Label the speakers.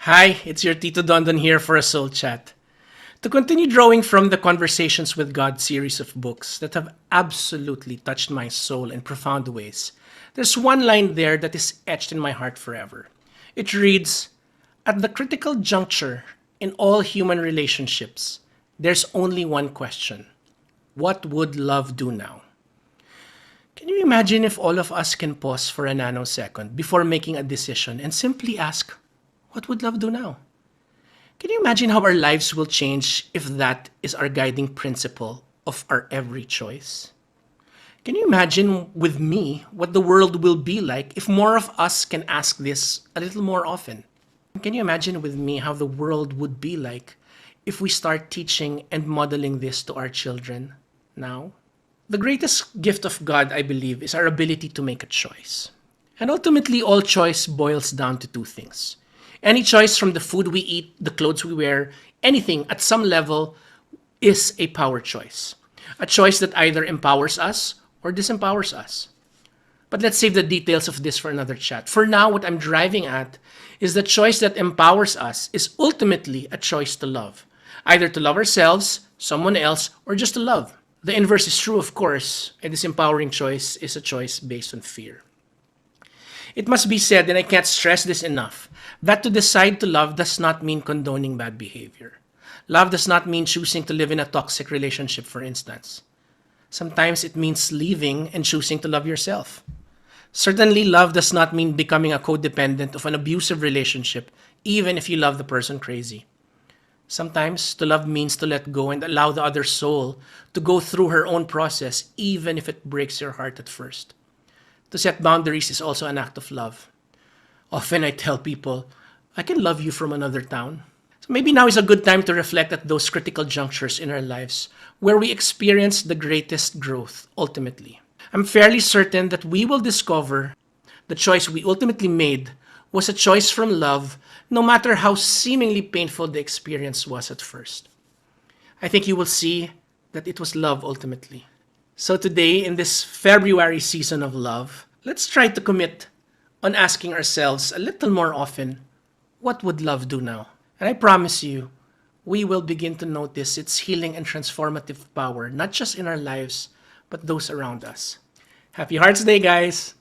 Speaker 1: Hi, it's your Tito Dondon here for a soul chat. To continue drawing from the Conversations with God series of books that have absolutely touched my soul in profound ways, there's one line there that is etched in my heart forever. It reads, "At the critical juncture in all human relationships, there's only one question. What would love do now?" Can you imagine if all of us can pause for a nanosecond before making a decision and simply ask, what would love do now? Can you imagine how our lives will change if that is our guiding principle of our every choice? Can you imagine with me what the world will be like if more of us can ask this a little more often? Can you imagine with me how the world would be like if we start teaching and modeling this to our children now? The greatest gift of God, I believe, is our ability to make a choice. And ultimately, all choice boils down to two things. Any choice from the food we eat, the clothes we wear, anything at some level is a power choice. A choice that either empowers us or disempowers us. But let's save the details of this for another chat. For now, what I'm driving at is the choice that empowers us is ultimately a choice to love. Either to love ourselves, someone else, or just to love. The inverse is true, of course. A disempowering choice is a choice based on fear. It must be said, and I can't stress this enough, that to decide to love does not mean condoning bad behavior. Love does not mean choosing to live in a toxic relationship, for instance. Sometimes it means leaving and choosing to love yourself. Certainly, love does not mean becoming a codependent of an abusive relationship, even if you love the person crazy. Sometimes, to love means to let go and allow the other soul to go through her own process, even if it breaks your heart at first. To set boundaries is also an act of love. Often I tell people, I can love you from another town. So maybe now is a good time to reflect at those critical junctures in our lives where we experience the greatest growth ultimately. I'm fairly certain that we will discover the choice we ultimately made was a choice from love, no matter how seemingly painful the experience was at first. I think you will see that it was love ultimately. So today, in this February season of love, let's try to commit on asking ourselves a little more often, what would love do now? And I promise you, we will begin to notice its healing and transformative power, not just in our lives, but those around us. Happy Hearts Day, guys!